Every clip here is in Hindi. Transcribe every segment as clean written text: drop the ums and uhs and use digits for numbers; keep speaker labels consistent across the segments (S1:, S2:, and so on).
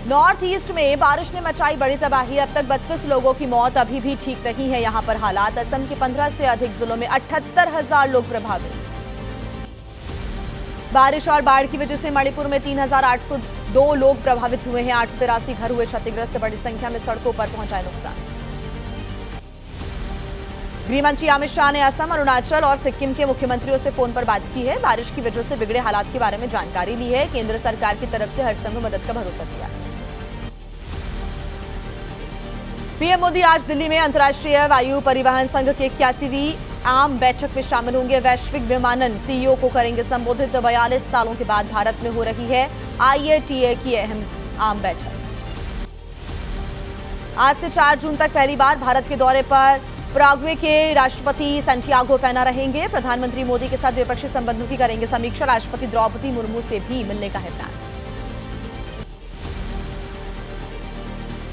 S1: नॉर्थ ईस्ट में बारिश ने मचाई बड़ी तबाही। अब तक 32 लोगों की मौत अभी भी ठीक नहीं है यहां पर हालात। असम के 15 से अधिक जिलों में 78,000 लोग प्रभावित। बारिश और बाढ़ की वजह से मणिपुर में 3,802 लोग प्रभावित हुए हैं। 883 घर हुए क्षतिग्रस्त। बड़ी संख्या में सड़कों पर पहुंचा नुकसान। गृह मंत्री अमित शाह ने असम, अरुणाचल और सिक्किम के मुख्यमंत्रियों से फोन पर बात की है। बारिश की वजह से बिगड़े हालात के बारे में जानकारी ली है। केंद्र सरकार की तरफ से हर संभव मदद का भरोसा दिया है। पीएम मोदी आज दिल्ली में अंतर्राष्ट्रीय वायु परिवहन संघ की 81वीं आम बैठक में शामिल होंगे। वैश्विक विमानन सीईओ को करेंगे संबोधित। 42 सालों के बाद भारत में हो रही है IATA की अहम आम बैठक। आज से 4 जून तक पहली बार भारत के दौरे पर पराग्वे के राष्ट्रपति सैंटियागो पेना रहेंगे। प्रधानमंत्री मोदी के साथ द्विपक्षीय संबंधों की करेंगे समीक्षा। राष्ट्रपति द्रौपदी मुर्मू से भी मिलने का है प्लान।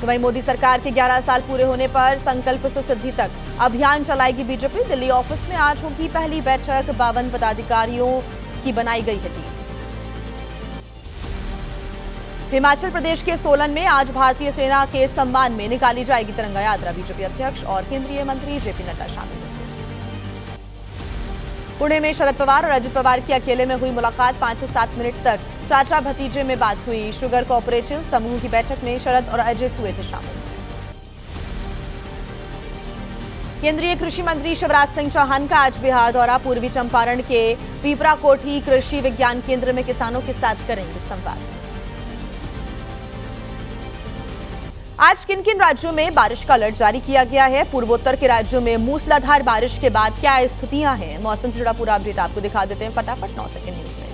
S1: तो वहीं मोदी सरकार के 11 साल पूरे होने पर संकल्प से सिद्धि तक अभियान चलाएगी बीजेपी। दिल्ली ऑफिस में आज होगी पहली बैठक। 52 पदाधिकारियों की बनाई गई है टीम। हिमाचल प्रदेश के सोलन में आज भारतीय सेना के सम्मान में निकाली जाएगी तिरंगा यात्रा। बीजेपी अध्यक्ष और केंद्रीय मंत्री जेपी नड्डा शामिल होंगे। पुणे में शरद पवार और अजित पवार की अकेले में हुई मुलाकात। 5 से 7 मिनट तक चाचा भतीजे में बात हुई। शुगर कोऑपरेटिव समूह की बैठक में शरद और अजित हुए थे शामिल। केंद्रीय कृषि मंत्री शिवराज सिंह चौहान का आज बिहार दौरा। पूर्वी चंपारण के पीपरा कोठी कृषि विज्ञान केंद्र में किसानों के साथ करेंगे संवाद। आज किन किन राज्यों में बारिश का अलर्ट जारी किया गया है? पूर्वोत्तर के राज्यों में मूसलाधार बारिश के बाद क्या स्थितियां हैं? मौसम से जुड़ा पूरा अपडेट आपको दिखा देते हैं फटाफट 9 सेकंड न्यूज में।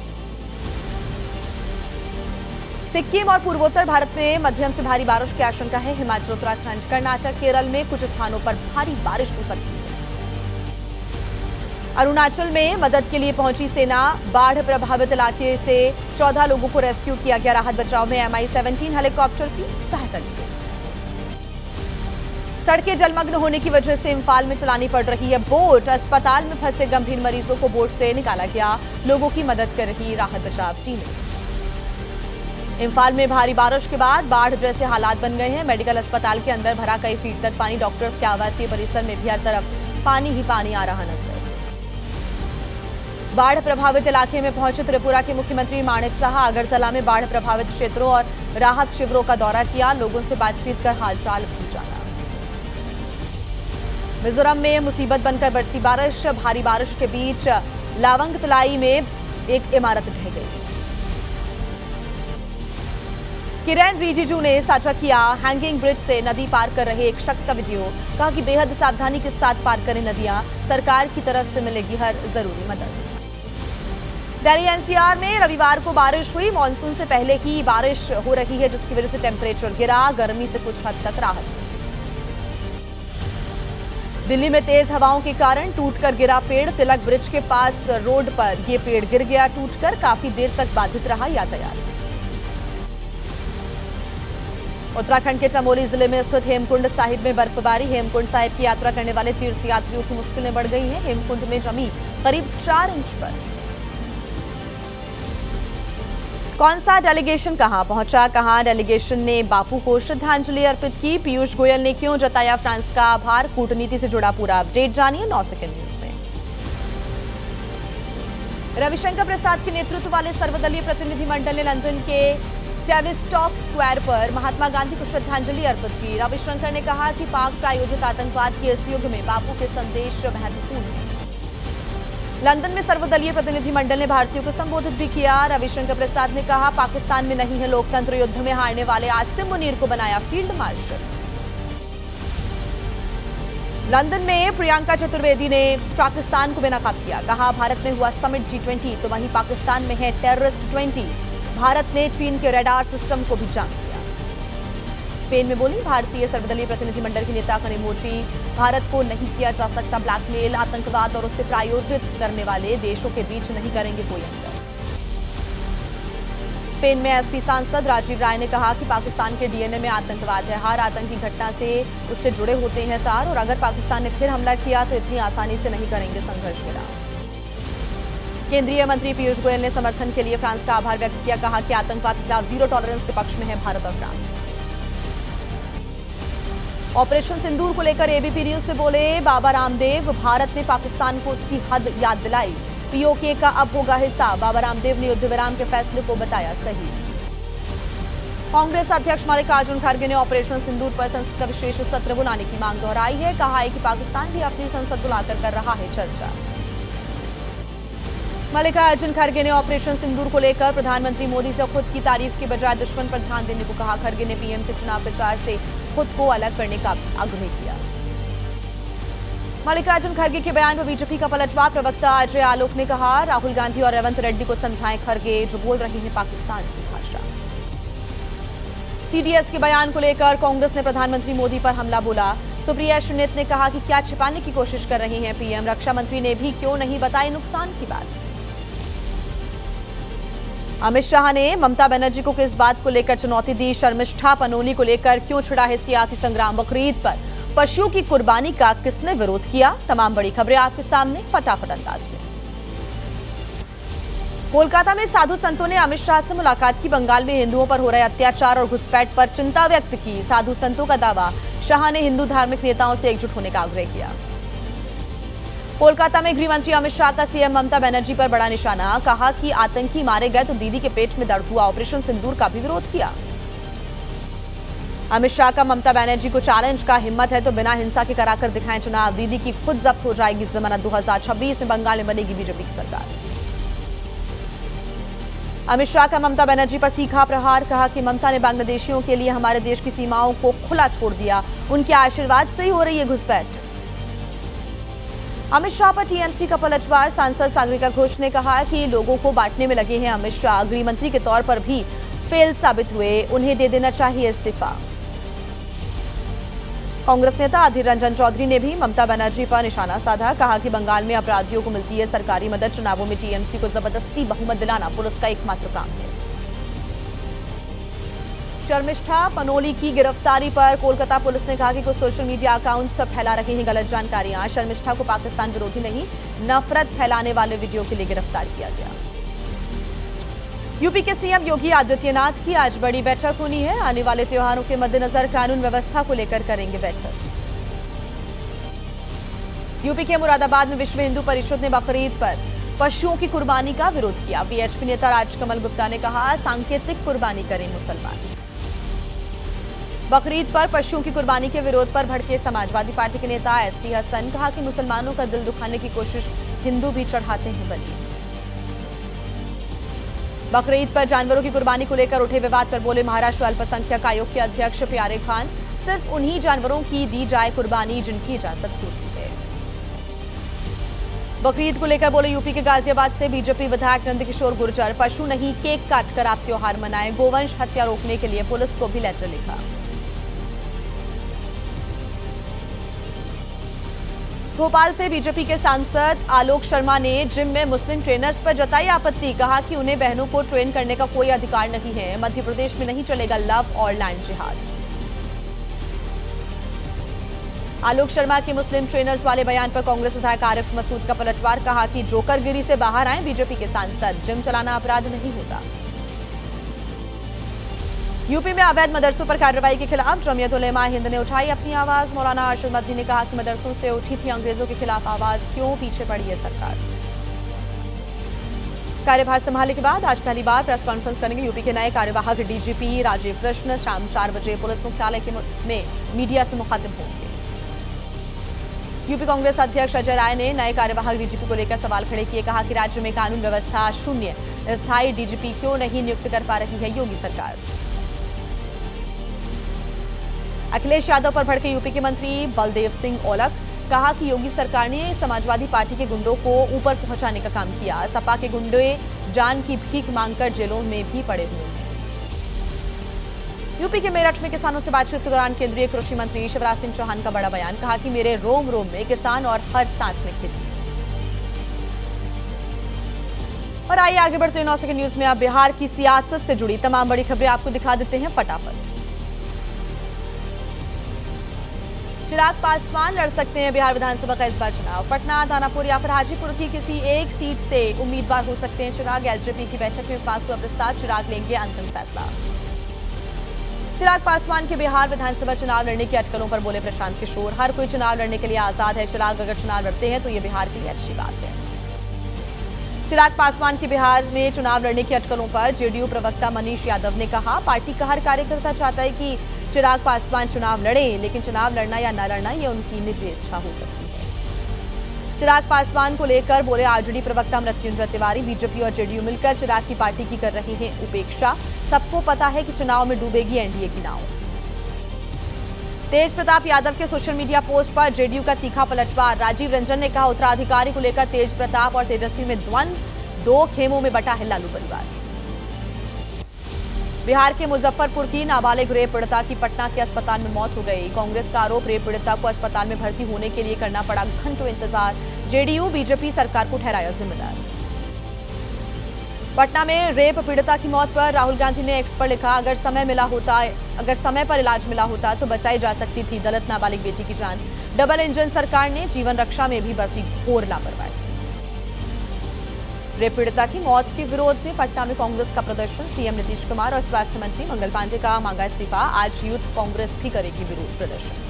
S1: सिक्किम और पूर्वोत्तर भारत में मध्यम से भारी बारिश की आशंका है। हिमाचल, उत्तराखंड, कर्नाटक, केरल में कुछ स्थानों पर भारी बारिश हो सकती है। अरुणाचल में मदद के लिए पहुंची सेना। बाढ़ प्रभावित इलाके से 14 लोगों को रेस्क्यू किया गया। राहत बचाव में MI-17 हेलीकॉप्टर की सहायता ली गई। सड़कें जलमग्न होने की वजह से इम्फाल में चलानी पड़ रही है बोट। अस्पताल में फंसे गंभीर मरीजों को बोट से निकाला गया। लोगों की मदद कर रही राहत बचाव टीमें। इम्फाल में भारी बारिश के बाद बाढ़ जैसे हालात बन गए हैं। मेडिकल अस्पताल के अंदर भरा कई फीट तक पानी। डॉक्टर्स के आवासीय परिसर में भी हर तरफ पानी ही पानी आ रहा नजर। बाढ़ प्रभावित इलाके में पहुंचे त्रिपुरा के मुख्यमंत्री माणिक साहा। अगरतला में बाढ़ प्रभावित क्षेत्रों और राहत शिविरों का दौरा किया। लोगों से बातचीत कर हालचाल पूछा। मिजोरम में मुसीबत बनकर बरसी बारिश। भारी बारिश के बीच लावंग तलाई में एक इमारत ढह गई। किरेन रिजिजू ने साझा किया हैंगिंग ब्रिज से नदी पार कर रहे एक शख्स का वीडियो। कहा कि बेहद सावधानी के साथ पार करें नदियां। सरकार की तरफ से मिलेगी हर जरूरी मदद। दिल्ली NCR में रविवार को बारिश हुई। मानसून से पहले ही बारिश हो रही है जिसकी वजह से टेम्परेचर गिरा। गर्मी से कुछ हद तक राहत मिली। दिल्ली में तेज हवाओं के कारण टूटकर गिरा पेड़। तिलक ब्रिज के पास रोड पर यह पेड़ गिर गया टूटकर। काफी देर तक बाधित रहा यातायात। उत्तराखंड के चमोली जिले में स्थित हेमकुंड साहिब में बर्फबारी। हेमकुंड साहिब की यात्रा करने वाले तीर्थयात्रियों की मुश्किलें बढ़ गई हैं। हेमकुंड में जमी करीब 4 इंच पर। कौन सा डेलीगेशन कहां पहुंचा? कहां डेलीगेशन ने बापू को श्रद्धांजलि अर्पित की? पीयूष गोयल ने क्यों जताया फ्रांस का आभार? कूटनीति से जुड़ा पूरा अपडेट जानिए 9 सेकंड न्यूज में। रविशंकर प्रसाद के नेतृत्व वाले सर्वदलीय प्रतिनिधिमंडल ने लंदन के टेविस्टॉक स्क्वायर पर महात्मा गांधी को श्रद्धांजलि अर्पित की। रविशंकर ने कहा कि पाक प्रायोजित आतंकवाद के इस युग में बापू के संदेश महत्वपूर्ण है। लंदन में सर्वदलीय प्रतिनिधिमंडल ने भारतीयों को संबोधित भी किया। रविशंकर प्रसाद ने कहा पाकिस्तान में नहीं है लोकतंत्र। युद्ध में हारने वाले आसिम मुनीर को बनाया फील्ड मार्शल। लंदन में प्रियंका चतुर्वेदी ने पाकिस्तान को बेनकाब किया। कहा भारत में हुआ समिट G20 तो वहीं पाकिस्तान में है टेररिस्ट 20। भारत ने चीन के रडार सिस्टम को भी जान लिया। स्पेन में बोली भारतीय सर्वदलीय प्रतिनिधिमंडल की नेता कनिमोची। भारत को नहीं किया जा सकता ब्लैकमेल। आतंकवाद और उसे प्रायोजित करने वाले देशों के बीच नहीं करेंगे कोई अंतर। स्पेन में एसपी सांसद राजीव राय ने कहा कि पाकिस्तान के डीएनए में आतंकवाद है। हर आतंकी घटना से उससे जुड़े होते हैं तार और अगर पाकिस्तान ने फिर हमला किया तो इतनी आसानी से नहीं करेंगे संघर्ष विराम। केंद्रीय मंत्री पीयूष गोयल ने समर्थन के लिए फ्रांस का आभार व्यक्त किया। कहा कि आतंकवाद के खिलाफ जीरो टॉलरेंस के पक्ष में है भारत और फ्रांस। ऑपरेशन सिंदूर को लेकर एबीपी न्यूज से बोले बाबा रामदेव, भारत ने पाकिस्तान को उसकी हद याद दिलाई। पीओके का अब होगा हिस्सा। बाबा रामदेव ने युद्ध विराम के फैसले को बताया सही। कांग्रेस अध्यक्ष मल्लिकार्जुन खड़गे ने ऑपरेशन सिंदूर पर संसद का विशेष सत्र बुलाने की मांग दोहराई है। कहा है कि पाकिस्तान भी अपनी संसद बुलाकर कर रहा है चर्चा। मल्लिकार्जुन खड़गे ने ऑपरेशन सिंदूर को लेकर प्रधानमंत्री मोदी से खुद की तारीफ के बजाय दुश्मन पर ध्यान देने को कहा। खड़गे ने पीएम से चुनाव प्रचार से खुद को अलग करने का आग्रह किया। मल्लिकार्जुन खड़गे के बयान पर बीजेपी का पलटवार। प्रवक्ता अजय आलोक ने कहा, राहुल गांधी और रेवंत रेड्डी को समझाएं खड़गे, जो बोल रहे हैं पाकिस्तान की भाषा। सीडीएस के बयान को लेकर कांग्रेस ने प्रधानमंत्री मोदी पर हमला बोला। सुप्रिया सुनीत ने कहा कि क्या छिपाने की कोशिश कर रही हैं पीएम। रक्षा मंत्री ने भी क्यों नहीं बताई नुकसान की बात। अमित शाह ने ममता बनर्जी को किस बात को लेकर चुनौती दी। शर्मिष्ठा पनोली को लेकर क्यों छिड़ा है सियासी संग्राम। बकरीद पर पशुओं की कुर्बानी का किसने विरोध किया। तमाम बड़ी खबरें आपके सामने फटाफट अंदाज में। कोलकाता में साधु संतों ने अमित शाह से मुलाकात की। बंगाल में हिंदुओं पर हो रहे अत्याचार और घुसपैठ पर चिंता व्यक्त की। साधु संतों का दावा, शाह ने हिंदू धार्मिक नेताओं से एकजुट होने का आग्रह किया। कोलकाता में गृह मंत्री अमित शाह का सीएम ममता बनर्जी पर बड़ा निशाना। कहा कि आतंकी मारे गए तो दीदी के पेट में दर्द हुआ। ऑपरेशन सिंदूर का भी विरोध किया। अमित शाह का ममता बनर्जी को चैलेंज का, हिम्मत है तो बिना हिंसा के कराकर दिखाएं चुनाव। दीदी की खुद जब्त हो जाएगी जमानत। 2026 में बंगाल में बनेगी बीजेपी की सरकार। अमित शाह का ममता बनर्जी पर तीखा प्रहार। कहा कि ममता ने बांग्लादेशियों के लिए हमारे देश की सीमाओं को खुला छोड़ दिया। उनके आशीर्वाद से ही हो रही है घुसपैठ। अमित शाह पर टीएमसी का पलटवार। सांसद सागरिका घोष ने कहा कि लोगों को बांटने में लगे हैं अमित शाह। गृह मंत्री के तौर पर भी फेल साबित हुए, उन्हें दे देना चाहिए इस्तीफा। कांग्रेस नेता अधीर रंजन चौधरी ने भी ममता बनर्जी पर निशाना साधा। कहा कि बंगाल में अपराधियों को मिलती है सरकारी मदद। चुनावों में टीएमसी को जबरदस्ती बहुमत दिलाना पुलिस का एकमात्र काम है। शर्मिष्ठा पनोली की गिरफ्तारी पर कोलकाता पुलिस ने कहा कि कुछ सोशल मीडिया अकाउंट्स फैला रहे हैं गलत जानकारियां। शर्मिष्ठा को पाकिस्तान विरोधी नहीं, नफरत फैलाने वाले वीडियो के लिए गिरफ्तार किया गया। यूपी के सीएम योगी आदित्यनाथ की आज बड़ी बैठक होनी है। आने वाले त्योहारों के मद्देनजर कानून व्यवस्था को लेकर करेंगे बैठक। यूपी के मुरादाबाद में विश्व हिंदू परिषद ने बकरीद पर पशुओं की कुर्बानी का विरोध किया। बीएचपी नेता राजकमल गुप्ता ने कहा, सांकेतिक कुर्बानी करें मुसलमान। बकरीद पर पशुओं की कुर्बानी के विरोध पर भड़के समाजवादी पार्टी के नेता एसटी हसन। कहा कि मुसलमानों का दिल दुखाने की कोशिश हिंदू भी चढ़ाते हैं बलि। बकरीद पर जानवरों की कुर्बानी को लेकर उठे विवाद पर बोले महाराष्ट्र अल्पसंख्यक आयोग के अध्यक्ष प्यारे खान, सिर्फ उन्हीं जानवरों की दी जाए कुर्बानी जिनकी इजाजत होती है। बकरीद को लेकर बोले यूपी के गाजियाबाद से बीजेपी विधायक नंदकिशोर गुर्जर, पशु नहीं केक काटकर आप त्योहार मनाएं। गोवंश हत्या रोकने के लिए पुलिस को भी लेटर लिखा। भोपाल से बीजेपी के सांसद आलोक शर्मा ने जिम में मुस्लिम ट्रेनर्स पर जताई आपत्ति। कहा कि उन्हें बहनों को ट्रेन करने का कोई अधिकार नहीं है। मध्य प्रदेश में नहीं चलेगा लव और लैंड जिहाद। आलोक शर्मा के मुस्लिम ट्रेनर्स वाले बयान पर कांग्रेस विधायक आरिफ मसूद का पलटवार। कहा कि जोकरगिरी से बाहर आए बीजेपी के सांसद, जिम चलाना अपराध नहीं होता। यूपी में अवैध मदरसों पर कार्रवाई के खिलाफ जमीयत उलेमा हिंद ने उठाई अपनी आवाज। मौलाना अरशद मदनी ने कहा कि मदरसों से उठी थी अंग्रेजों के खिलाफ आवाज, क्यों पीछे पड़ी है सरकार। कार्यभार संभालने के बाद आज पहली बार प्रेस कॉन्फ्रेंस करेंगे यूपी के नए कार्यवाहक डीजीपी राजीव कृष्ण। शाम 4 बजे पुलिस मुख्यालय में मीडिया से मुखातिब होंगे। यूपी कांग्रेस अध्यक्ष अजय राय ने नए कार्यवाहक डीजीपी को लेकर सवाल खड़े किए। कहा कि राज्य में कानून व्यवस्था शून्य, स्थायी डीजीपी क्यों नहीं नियुक्त कर पा रही है योगी सरकार। अखिलेश यादव पर भड़के यूपी के मंत्री बलदेव सिंह औलख। कहा कि योगी सरकार ने समाजवादी पार्टी के गुंडों को ऊपर पहुंचाने का काम किया। सपा के गुंडे जान की भीख मांगकर जेलों में भी पड़े हुए हैं। यूपी के मेरठ में किसानों से बातचीत के दौरान केंद्रीय कृषि मंत्री शिवराज सिंह चौहान का बड़ा बयान। कहा कि मेरे रोम रोम में किसान और हर सांस में खेती। और आइए आगे बढ़ते हैं 9 सेकंड न्यूज में। अब बिहार की सियासत से जुड़ी तमाम बड़ी खबरें आपको दिखा देते हैं फटाफट। चिराग पासवान लड़ सकते हैं बिहार विधानसभा का इस बार चुनाव। पटना, दानापुर या फिर हाजीपुर की किसी एक सीट से उम्मीदवार हो सकते हैं चिराग। एलजेपी की बैठक में पास हुआ प्रस्ताव, चिराग लेंगे अंतिम फैसला। चिराग पासवान के बिहार विधानसभा चुनाव लड़ने की अटकलों पर बोले प्रशांत किशोर। हर कोई चुनाव लड़ने के लिए आजाद है। चिराग अगर चुनाव लड़ते हैं तो ये बिहार के लिए अच्छी बात है। चिराग पासवान के बिहार में चुनाव लड़ने की अटकलों पर जेडीयू प्रवक्ता मनीष यादव ने कहा, पार्टी का हर कार्यकर्ता चाहता है कि चिराग पासवान चुनाव लड़े, लेकिन चुनाव लड़ना या न लड़ना ये उनकी निजी इच्छा हो सकती है। चिराग पासवान को लेकर बोले आरजेडी प्रवक्ता मृत्युंजय तिवारी, बीजेपी और जेडीयू मिलकर चिराग की पार्टी की कर रही है उपेक्षा। सबको पता है कि चुनाव में डूबेगी एनडीए की नाव। तेज प्रताप यादव के सोशल मीडिया पोस्ट पर जेडीयू का तीखा पलटवार। राजीव रंजन ने कहा, उत्तराधिकारी को लेकर तेज प्रताप और तेजस्वी में द्वंद्व, दो खेमों में बटा है लालू परिवार। बिहार के मुजफ्फरपुर की नाबालिग रेप पीड़िता की पटना के अस्पताल में मौत हो गई। कांग्रेस का आरोप, रेप पीड़िता को अस्पताल में भर्ती होने के लिए करना पड़ा घंटों इंतजार। जेडीयू बीजेपी सरकार को ठहराया जिम्मेदार। पटना में रेप पीड़िता की मौत पर राहुल गांधी ने एक्स पर लिखा, अगर समय पर इलाज मिला होता तो बचाई जा सकती थी दलित नाबालिग बेटी की जान। डबल इंजन सरकार ने जीवन रक्षा में भी बरती घोर लापरवाही। रेप पीड़िता की मौत के विरोध में पटना में कांग्रेस का प्रदर्शन। सीएम नीतीश कुमार और स्वास्थ्य मंत्री मंगल पांडे का मांगा इस्तीफा। आज यूथ कांग्रेस भी करेगी विरोध प्रदर्शन।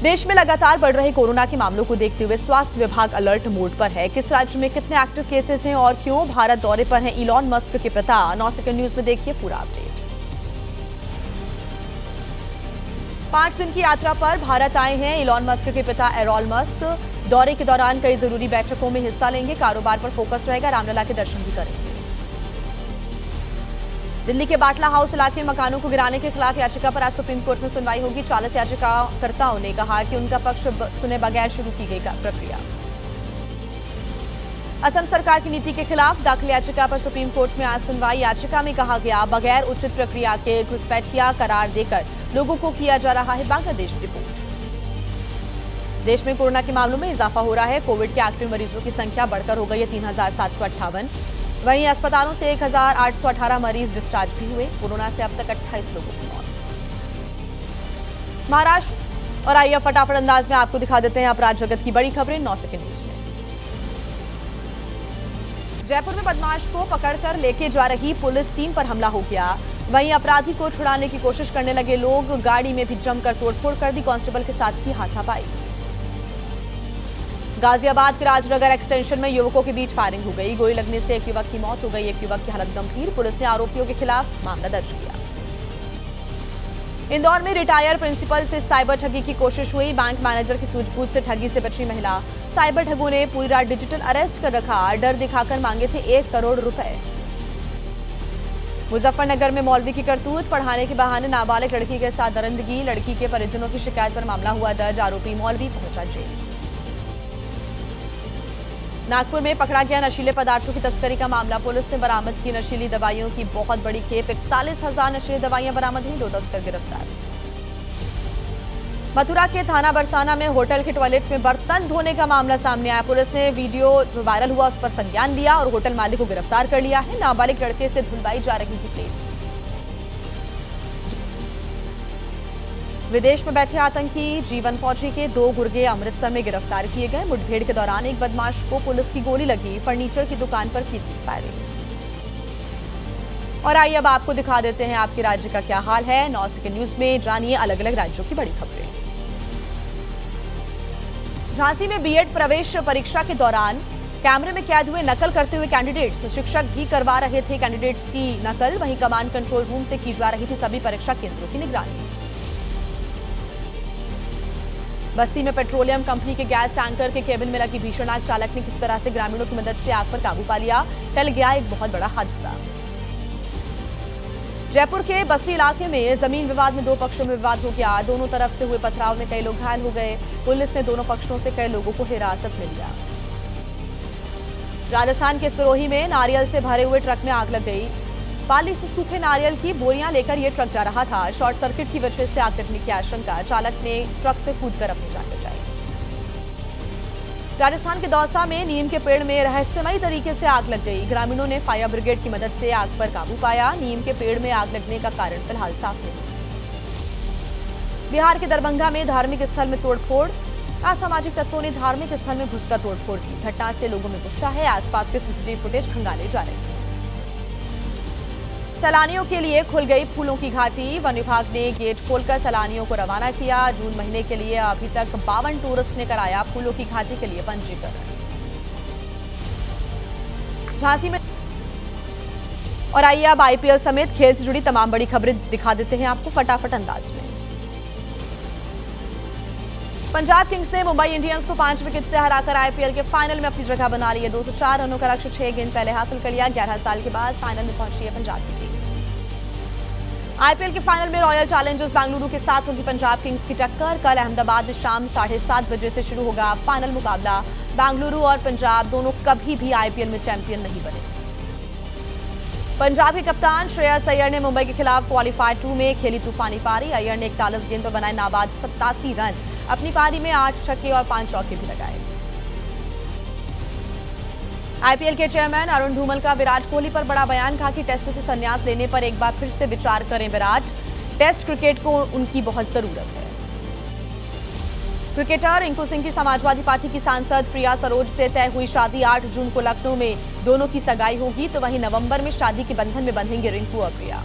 S1: देश में लगातार बढ़ रहे कोरोना के मामलों को देखते हुए स्वास्थ्य विभाग अलर्ट मोड पर है। किस राज्य में कितने एक्टिव केसेस हैं और क्यों भारत दौरे पर हैं इलॉन मस्क के पिता। 9 सेकंड न्यूज में देखिए पूरा अपडेट। 5 दिन की यात्रा पर भारत आए हैं इलॉन मस्क के पिता एरॉन मस्क। दौरे के दौरान कई जरूरी बैठकों में हिस्सा लेंगे। कारोबार पर फोकस रहेगा। रामलला के दर्शन भी करेंगे। दिल्ली के बाटला हाउस इलाके में मकानों को गिराने के खिलाफ याचिका पर आज सुप्रीम कोर्ट में सुनवाई होगी। 40 याचिकाकर्ताओं ने कहा कि उनका पक्ष सुने बगैर शुरू की गई प्रक्रिया। असम सरकार की नीति के खिलाफ दाखिल याचिका पर सुप्रीम कोर्ट में आज सुनवाई। याचिका में कहा गया, बगैर उचित प्रक्रिया के घुसपैठिया करार देकर लोगों को किया जा रहा है बांग्लादेश डिपोर्ट। देश में कोरोना के मामलों में इजाफा हो रहा है। कोविड के एक्टिव मरीजों की संख्या बढ़कर हो गई है 3758। वहीं अस्पतालों से 1818 मरीज डिस्चार्ज भी हुए। कोरोना से अब तक 28 लोगों की मौत। महाराष्ट्र और आइए फटाफट अंदाज में आपको दिखा देते हैं अपराध जगत की बड़ी खबरें 9 सेकंड न्यूज में। जयपुर में बदमाश को पकड़कर लेके जा रही पुलिस टीम पर हमला हो गया। वहीं अपराधी को छुड़ाने की कोशिश करने लगे लोग। गाड़ी में भी जमकर तोड़फोड़ कर दी। कांस्टेबल के साथ की हाथापाई। गाजियाबाद के राजनगर एक्सटेंशन में युवकों के बीच फायरिंग हो गई। गोली लगने से एक युवक की मौत हो गई। एक युवक की हालत गंभीर। पुलिस ने आरोपियों के खिलाफ मामला दर्ज किया। इंदौर में रिटायर प्रिंसिपल से साइबर ठगी की कोशिश हुई। बैंक मैनेजर की सूझबूझ से ठगी से बची महिला। साइबर ठगों ने पूरी रात डिजिटल अरेस्ट कर रखा। डर दिखाकर मांगे थे 1 करोड़ रुपए। मुजफ्फरनगर में मौलवी की करतूत। पढ़ाने के बहाने नाबालिग लड़की के साथ दरिंदगी। लड़की के परिजनों की शिकायत पर मामला हुआ दर्ज। आरोपी मौलवी पहुंचा जेल। नागपुर में पकड़ा गया नशीले पदार्थों की तस्करी का मामला। पुलिस ने बरामद की नशीली दवाइयों की बहुत बड़ी खेप। 41,000 नशीली दवाइयां बरामद हुई। 2 तस्कर गिरफ्तार। मथुरा के थाना बरसाना में होटल के टॉयलेट में बर्तन धोने का मामला सामने आया। पुलिस ने वीडियो जो वायरल हुआ उस पर संज्ञान लिया और होटल मालिक को गिरफ्तार कर लिया है। नाबालिग लड़के से धुलवाई जा रही थी प्लेट्स। विदेश में बैठे आतंकी जीवन फौजी के 2 गुर्गे अमृतसर में गिरफ्तार किए गए। मुठभेड़ के दौरान एक बदमाश को पुलिस की गोली लगी। फर्नीचर की दुकान पर की थी फायरिंग। और आइए अब आपको दिखा देते हैं आपके राज्य का क्या हाल है। 9 सेकंड न्यूज में जानिए अलग अलग राज्यों की बड़ी खबरें। झांसी में बीएड प्रवेश परीक्षा के दौरान कैमरे में कैद हुए नकल करते हुए कैंडिडेट्स। शिक्षक भी करवा रहे थे कैंडिडेट्स की नकल। वहीं कमांड कंट्रोल रूम से की जा रही थी सभी परीक्षा केंद्रों की निगरानी। बस्ती में पेट्रोलियम कंपनी के गैस टैंकर के केबिन में लगी भीषण आग। चालक ने किस तरह से ग्रामीणों की मदद से आग पर काबू पा लिया। टल गया एक बहुत बड़ा हादसा। जयपुर के बस्ती इलाके में जमीन विवाद में 2 पक्षों में विवाद हो गया। दोनों तरफ से हुए पथराव में कई लोग घायल हो गए। पुलिस ने दोनों पक्षों से कई लोगों को हिरासत में लिया। राजस्थान के सिरोही में नारियल से भरे हुए ट्रक में आग लग गई। पाली से सूखे नारियल की बोरियां लेकर यह ट्रक जा रहा था। शॉर्ट सर्किट की वजह से आग लगने की आशंका। चालक ने ट्रक से कूदकर अपनी जान बचाई। राजस्थान के दौसा में नीम के पेड़ में रहस्यमयी तरीके से आग लग गई। ग्रामीणों ने फायर ब्रिगेड की मदद से आग पर काबू पाया। नीम के पेड़ में आग लगने का कारण फिलहाल साफ नहीं। बिहार के दरभंगा में धार्मिक स्थल में तोड़फोड़, असामाजिक तत्वों ने धार्मिक स्थल में घुसकर तोड़फोड़ की। घटना से लोगों में गुस्सा है। आसपास के सीसीटीवी फुटेज खंगाले जा रहे हैं। सैलानियों के लिए खुल गई फूलों की घाटी। वन विभाग ने गेट खोलकर सैलानियों को रवाना किया। जून महीने के लिए अभी तक 52 टूरिस्ट ने कराया फूलों की घाटी के लिए पंजीकरण। झांसी में और आइए अब आईपीएल समेत खेल से जुड़ी तमाम बड़ी खबरें दिखा देते हैं आपको फटाफट अंदाज में। पंजाब किंग्स ने मुंबई इंडियंस को 5 विकेट से हराकर आईपीएल के फाइनल में अपनी जगह बना ली है। 204 रनों का लक्ष्य 6 गेंद पहले हासिल कर लिया। 11 साल के बाद फाइनल में पहुंची है पंजाब की टीम। आईपीएल के फाइनल में रॉयल चैलेंजर्स बेंगलुरु के साथ होगी पंजाब किंग्स की टक्कर। कल अहमदाबाद में शाम 7:30 बजे से शुरू होगा फाइनल मुकाबला। बेंगलुरु और पंजाब दोनों कभी भी आईपीएल में चैंपियन नहीं बने। पंजाब के कप्तान श्रेयस अय्यर ने मुंबई के खिलाफ क्वालीफायर 2 में खेली तूफानी पारी। अय्यर ने 41 गेंद पर बनाए नाबाद 87 रन। अपनी पारी में 8 छक्के और 5 चौके भी लगाए। आईपीएल के चेयरमैन अरुण धूमल का विराट कोहली पर बड़ा बयान। कहा कि टेस्ट से संन्यास लेने पर एक बार फिर से विचार करें विराट। टेस्ट क्रिकेट को उनकी बहुत जरूरत है। क्रिकेटर रिंकू सिंह की समाजवादी पार्टी की सांसद प्रिया सरोज से तय हुई शादी। 8 जून को लखनऊ में दोनों की सगाई होगी, तो वहीं नवंबर में शादी के बंधन में बंधेंगे रिंकू और प्रिया।